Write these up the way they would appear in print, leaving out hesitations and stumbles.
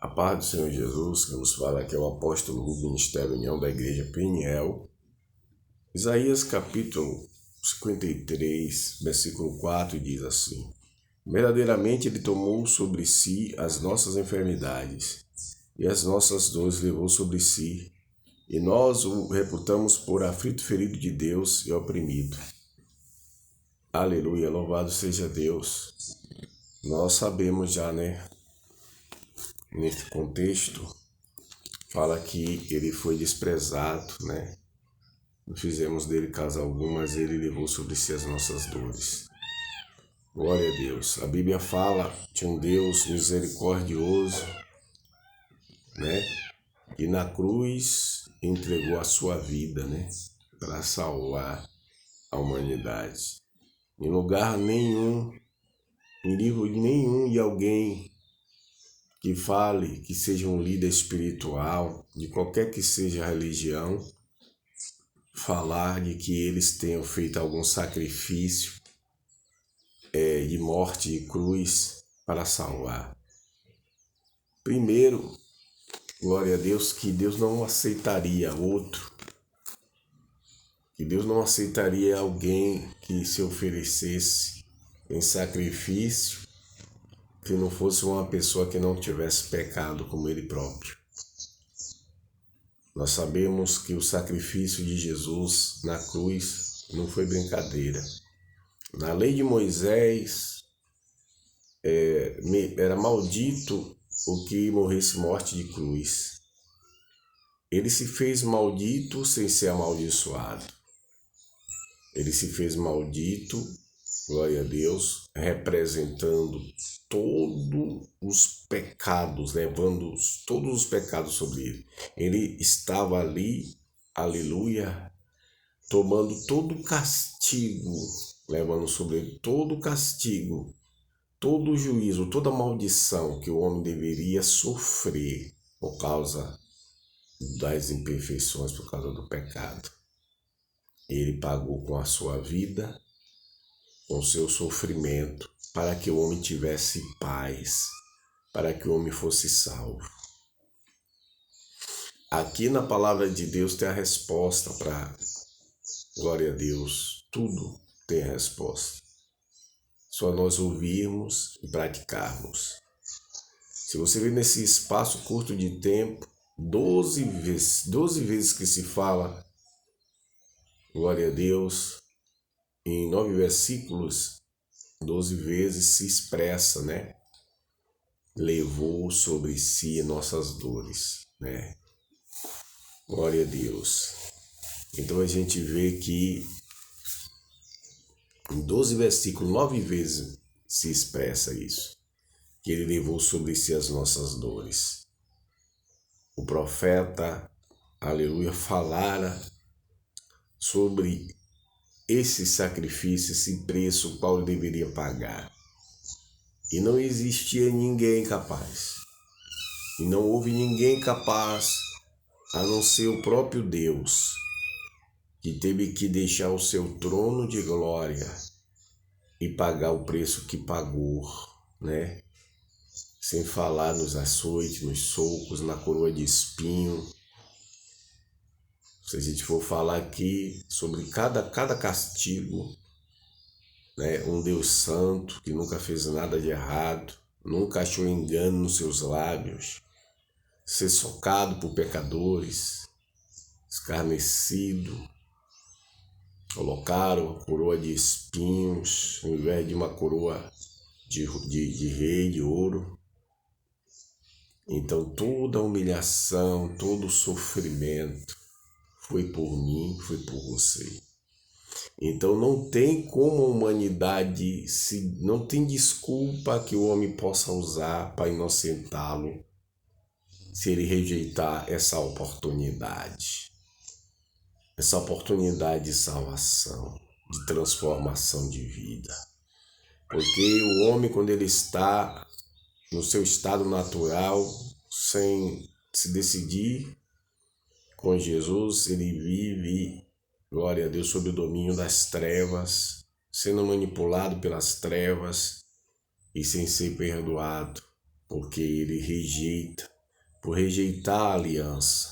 A paz do Senhor Jesus, que nos fala aqui é o apóstolo do Ministério União da Igreja Peniel. Isaías capítulo 53, versículo 4 diz assim: verdadeiramente ele tomou sobre si as nossas enfermidades e as nossas dores levou sobre si, e nós o reputamos por aflito, ferido de Deus e oprimido. Aleluia, louvado seja Deus. Nós sabemos já, nesse contexto, fala que ele foi desprezado, Não fizemos dele caso algum, mas ele levou sobre si as nossas dores. Glória a Deus. A Bíblia fala de um Deus misericordioso, que na cruz entregou a sua vida, para salvar a humanidade. Em lugar nenhum, em livro nenhum de alguém que fale, que seja um líder espiritual, de qualquer que seja a religião, falar de que eles tenham feito algum sacrifício de morte de cruz para salvar. Primeiro, glória a Deus, que Deus não aceitaria outro, que Deus não aceitaria alguém que se oferecesse em sacrifício que não fosse uma pessoa que não tivesse pecado como ele próprio. Nós sabemos que o sacrifício de Jesus na cruz não foi brincadeira. Na lei de Moisés, era maldito o que morresse morte de cruz. Ele se fez maldito sem ser amaldiçoado. Ele se fez maldito, glória a Deus, representando todos os pecados, levando todos os pecados sobre ele. Ele estava ali, aleluia, tomando todo o castigo, levando sobre ele todo o castigo, todo o juízo, toda a maldição que o homem deveria sofrer por causa das imperfeições, por causa do pecado. Ele pagou com a sua vida, com o seu sofrimento, para que o homem tivesse paz, para que o homem fosse salvo. Aqui na palavra de Deus tem a resposta para, glória a Deus, tudo tem a resposta. Só nós ouvirmos e praticarmos. Se você ver nesse espaço curto de tempo, 12 vezes que se fala, glória a Deus, em 9 versículos, 12 vezes se expressa, levou sobre si nossas dores, Glória a Deus. Então a gente vê que em 12 versículos, 9 vezes se expressa isso, que ele levou sobre si as nossas dores. O profeta, aleluia, falara sobre esse sacrifício, esse preço o qual ele deveria pagar. E não existia ninguém capaz. E não houve ninguém capaz, a não ser o próprio Deus, que teve que deixar o seu trono de glória e pagar o preço que pagou, Sem falar nos açoites, nos socos, na coroa de espinho. Se a gente for falar aqui sobre cada castigo, um Deus santo que nunca fez nada de errado, nunca achou engano nos seus lábios, ser socado por pecadores, escarnecido, colocaram a coroa de espinhos ao invés de uma coroa de rei, de ouro. Então toda a humilhação, todo o sofrimento foi por mim, foi por você. Então não tem como a humanidade, não tem desculpa que o homem possa usar para inocentá-lo se ele rejeitar essa oportunidade de salvação, de transformação de vida. Porque o homem, quando ele está no seu estado natural, sem se decidir com Jesus, ele vive, glória a Deus, sob o domínio das trevas, sendo manipulado pelas trevas e sem ser perdoado, porque ele rejeita por rejeitar a aliança,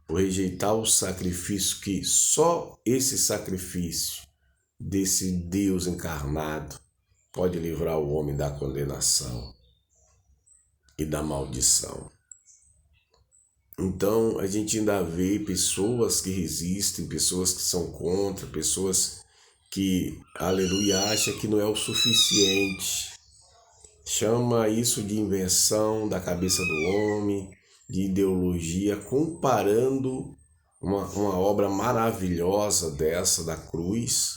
por rejeitar o sacrifício, que só esse sacrifício desse Deus encarnado pode livrar o homem da condenação e da maldição. Então a gente ainda vê pessoas que resistem, pessoas que são contra, pessoas que, aleluia, acham que não é o suficiente. Chama isso de invenção da cabeça do homem, de ideologia, comparando uma obra maravilhosa dessa da cruz,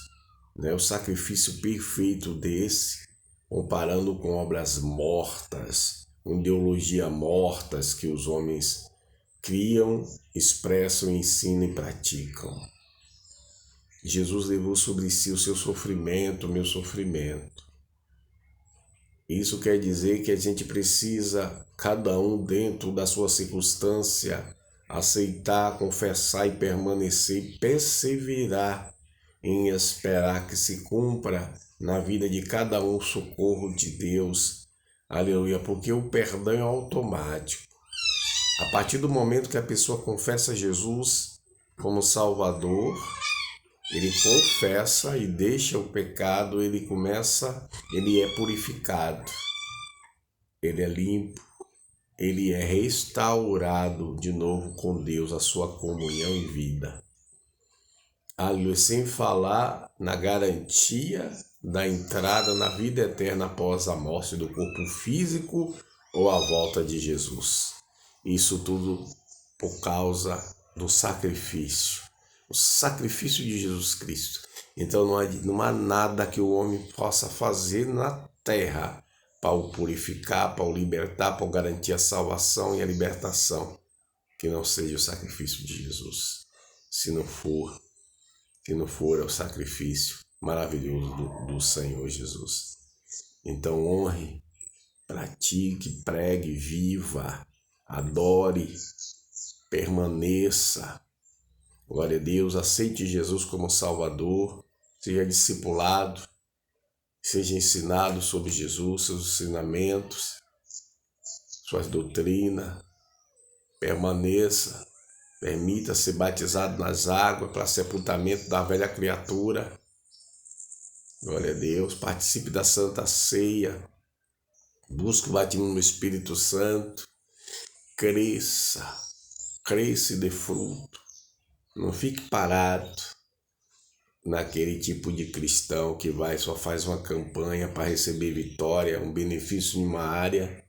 né, o sacrifício perfeito desse, comparando com obras mortas, com ideologia mortas que os homens criam, expressam, ensinam e praticam. Jesus levou sobre si o seu sofrimento, o meu sofrimento. Isso quer dizer que a gente precisa, cada um dentro da sua circunstância, aceitar, confessar e permanecer, perseverar em esperar que se cumpra na vida de cada um o socorro de Deus. Aleluia, porque o perdão é automático. A partir do momento que a pessoa confessa Jesus como Salvador, ele confessa e deixa o pecado, ele é purificado, ele é limpo, ele é restaurado de novo com Deus, a sua comunhão e vida. Aleluia, sem falar na garantia da entrada na vida eterna após a morte do corpo físico ou a volta de Jesus. Isso tudo por causa do sacrifício. O sacrifício de Jesus Cristo. Então não há nada que o homem possa fazer na terra para o purificar, para o libertar, para garantir a salvação e a libertação, que não seja o sacrifício de Jesus. Se não for é o sacrifício maravilhoso do Senhor Jesus. Então honre, pratique, pregue, viva, adore, permaneça. Glória a Deus, aceite Jesus como Salvador, seja discipulado, seja ensinado sobre Jesus, seus ensinamentos, suas doutrinas, permaneça, permita ser batizado nas águas para sepultamento da velha criatura. Glória a Deus, participe da Santa Ceia, busque o batismo no Espírito Santo, cresça e dê fruto. Não fique parado naquele tipo de cristão que só faz uma campanha para receber vitória, um benefício em uma área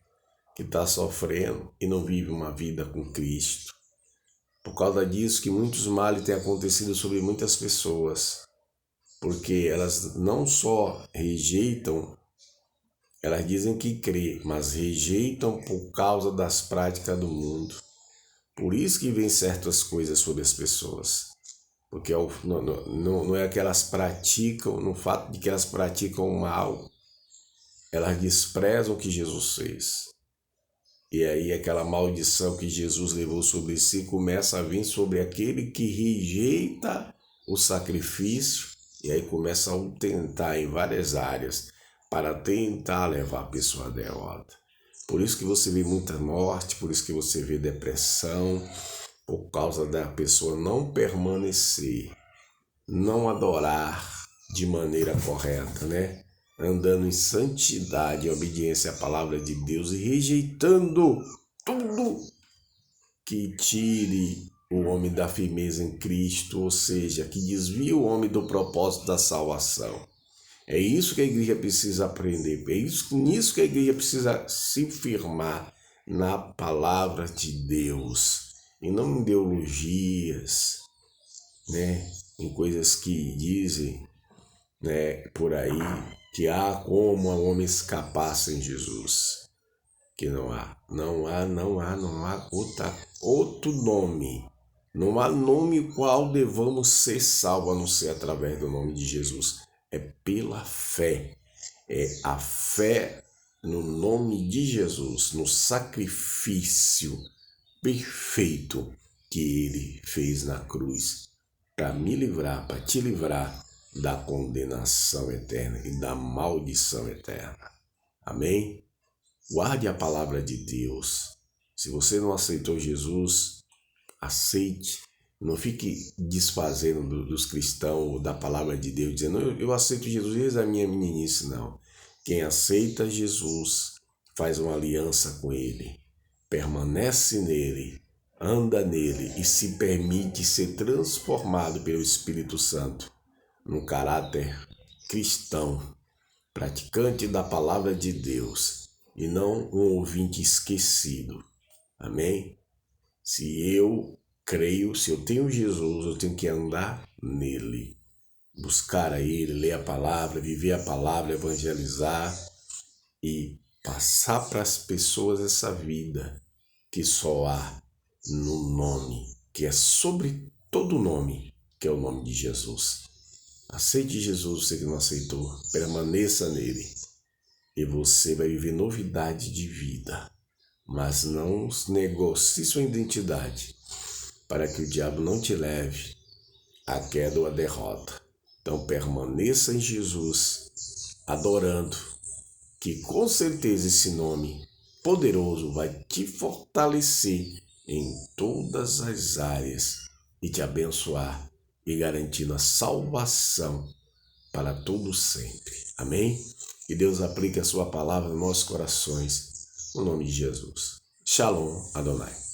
que está sofrendo e não vive uma vida com Cristo. Por causa disso que muitos males têm acontecido sobre muitas pessoas, porque elas não só rejeitam, elas dizem que crê, mas rejeitam por causa das práticas do mundo. Por isso que vem certas coisas sobre as pessoas, porque não é que elas praticam, no fato de que elas praticam o mal, elas desprezam o que Jesus fez. E aí aquela maldição que Jesus levou sobre si começa a vir sobre aquele que rejeita o sacrifício, e aí começa a tentar em várias áreas para tentar levar a pessoa à derrota. Por isso que você vê muita morte, por isso que você vê depressão, por causa da pessoa não permanecer, não adorar de maneira correta, né? Andando em santidade e obediência à palavra de Deus e rejeitando tudo que tire o homem da firmeza em Cristo, ou seja, que desvia o homem do propósito da salvação. É isso que a igreja precisa aprender, é nisso que a igreja precisa se firmar, na palavra de Deus, e não em ideologias, né? Em coisas que dizem, né, por aí, que há como um homem escapar sem Jesus. Que não há outro nome. Não há nome qual devamos ser salvos, a não ser através do nome de Jesus. É pela fé. É a fé no nome de Jesus, no sacrifício perfeito que ele fez na cruz para me livrar, para te livrar da condenação eterna e da maldição eterna. Amém? Guarde a palavra de Deus. Se você não aceitou Jesus, aceite. Não fique desfazendo dos cristãos, da palavra de Deus, dizendo, eu aceito Jesus desde a minha meninice. Não. Quem aceita Jesus faz uma aliança com Ele, permanece nele, anda nele e se permite ser transformado pelo Espírito Santo num caráter cristão, praticante da palavra de Deus e não um ouvinte esquecido. Amém? Se eu creio, se eu tenho Jesus, eu tenho que andar nele, buscar a Ele, ler a palavra, viver a palavra, evangelizar e passar para as pessoas essa vida que só há no nome, que é sobre todo nome, que é o nome de Jesus. Aceite Jesus, você que não aceitou, permaneça nele e você vai viver novidade de vida. Mas não negocie sua identidade para que o diabo não te leve à queda ou à derrota. Então permaneça em Jesus, adorando, que com certeza esse nome poderoso vai te fortalecer em todas as áreas e te abençoar e garantindo a salvação para todo sempre. Amém? Que Deus aplique a sua palavra nos nossos corações, no nome de Jesus. Shalom, Adonai.